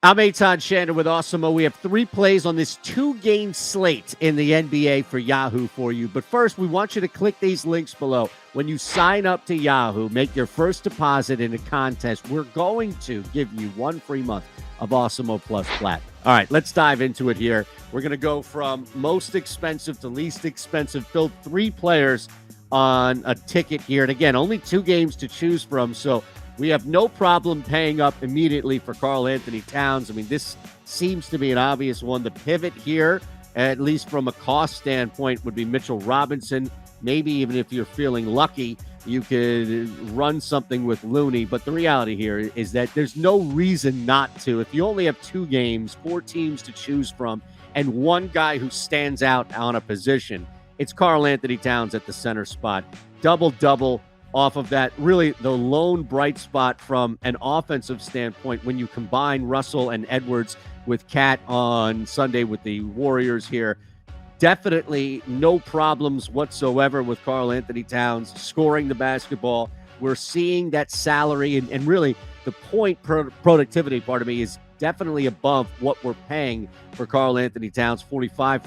I'm Eytan Shander with Awesemo. We have 3 plays on this 2-game slate in the NBA for Yahoo for you. But first, we want you to click these links below. When you sign up to Yahoo, make your first deposit in a contest. We're going to give you 1 free month of Awesemo Plus Flat. All right, let's dive into it here. We're going to go from most expensive to least expensive. Build 3 players on a ticket here. And again, only 2 games to choose from, so we have no problem paying up immediately for Karl-Anthony Towns. I mean, this seems to be an obvious one. The pivot here, at least from a cost standpoint, would be Mitchell Robinson. Maybe even if you're feeling lucky, you could run something with Looney. But the reality here is that there's no reason not to. If you only have 2 games, 4 teams to choose from, and 1 guy who stands out on a position, it's Karl-Anthony Towns at the center spot. Double-double. Off of that, really the lone bright spot from an offensive standpoint when you combine Russell and Edwards with Cat on Sunday with the Warriors here. Definitely no problems whatsoever with Karl-Anthony Towns scoring the basketball. We're seeing that salary and really the point productivity part of me is definitely above what we're paying for Karl-Anthony Towns. 45,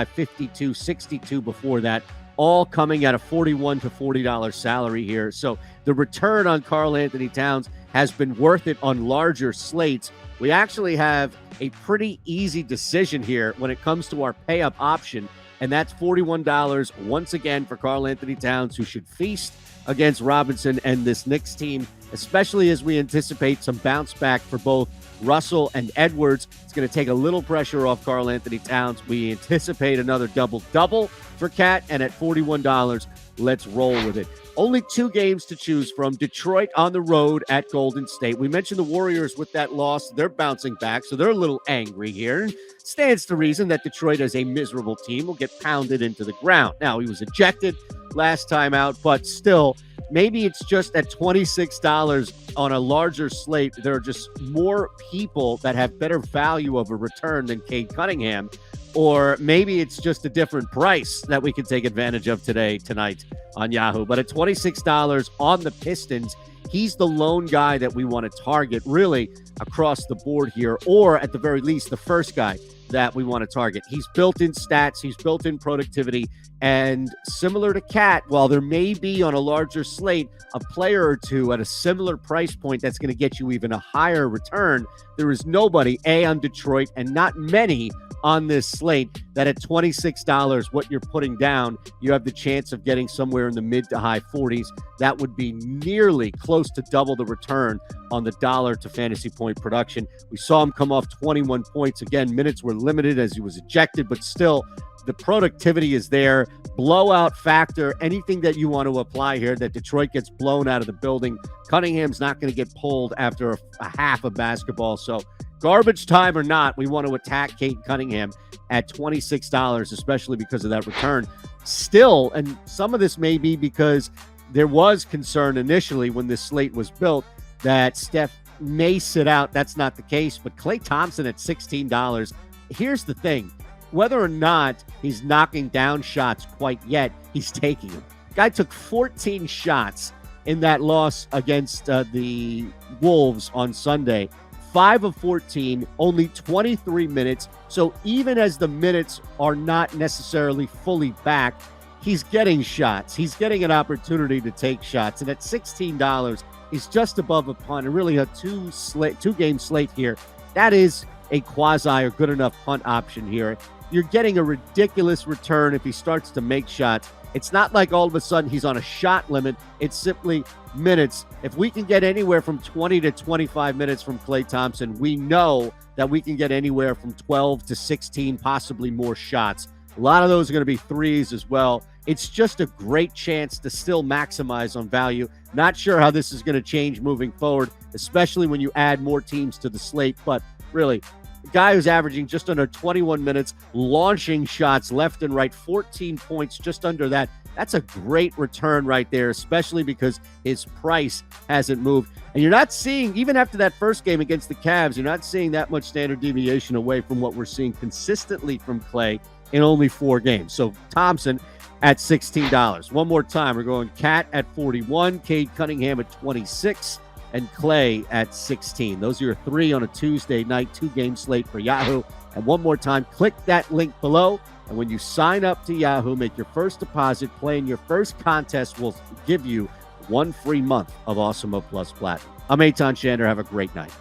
52, 62 before that. All coming at a $41 to $40 salary here. So the return on Karl-Anthony Towns has been worth it on larger slates. We actually have a pretty easy decision here when it comes to our pay-up option, and that's $41 once again for Karl-Anthony Towns, who should feast against Robinson and this Knicks team, especially as we anticipate some bounce back for both Russell and Edwards. It's going to take a little pressure off Karl-Anthony Towns. We anticipate another double-double for Cat, and at $41, let's roll with it. Only 2 games to choose from. Detroit on the road at Golden State. We mentioned the Warriors with that loss. They're bouncing back, so they're a little angry here. Stands to reason that Detroit, as a miserable team, will get pounded into the ground. Now, he was ejected last time out, but still, maybe it's just at $26 on a larger slate. There are just more people that have better value of a return than Cade Cunningham. Or maybe it's just a different price that we can take advantage of tonight on Yahoo. But at $26 on the Pistons, he's the lone guy that we want to target really across the board here, or at the very least, the first guy that we want to target. He's built in stats, he's built in productivity, and similar to Cat, while there may be on a larger slate a player or 2 at a similar price point that's going to get you even a higher return, there is nobody, on Detroit, and not many on this slate, that at $26, what you're putting down, you have the chance of getting somewhere in the mid to high 40s. That would be nearly close to double the return on the dollar to fantasy point production. We saw him come off 21 points. Again, minutes were limited as he was ejected, but still, the productivity is there. Blowout factor, anything that you want to apply here, that Detroit gets blown out of the building. Cunningham's not going to get pulled after a half of basketball. So garbage time or not, we want to attack Cade Cunningham at $26, especially because of that return. Still, and some of this may be because there was concern initially when this slate was built that Steph may sit out. That's not the case. But Klay Thompson at $16, here's the thing. Whether or not he's knocking down shots quite yet, he's taking them. Guy took 14 shots in that loss against the Wolves on Sunday. 5 of 14, only 23 minutes. So even as the minutes are not necessarily fully back, he's getting shots. He's getting an opportunity to take shots. And at $16, he's just above a punt. And really a 2-game slate here. That is a quasi or good enough punt option here. You're getting a ridiculous return if he starts to make shots. It's not like all of a sudden he's on a shot limit. It's simply minutes. If we can get anywhere from 20 to 25 minutes from Klay Thompson, we know that we can get anywhere from 12 to 16, possibly more shots. A lot of those are going to be threes as well. It's just a great chance to still maximize on value. Not sure how this is going to change moving forward, especially when you add more teams to the slate. But really, a guy who's averaging just under 21 minutes, launching shots left and right, 14 points, just under that. That's a great return right there, especially because his price hasn't moved. And you're not seeing, even after that first game against the Cavs, you're not seeing that much standard deviation away from what we're seeing consistently from Klay in only 4 games. So Thompson at $16. One more time, we're going Cat at 41, Cade Cunningham at 26, and Klay at 16. Those are your three on a Tuesday night, 2-game slate for Yahoo. And one more time, click that link below. And when you sign up to Yahoo, make your first deposit, play in your first contest, will give you 1 free month of Awesemo Plus Platinum. I'm Eytan Shander. Have a great night.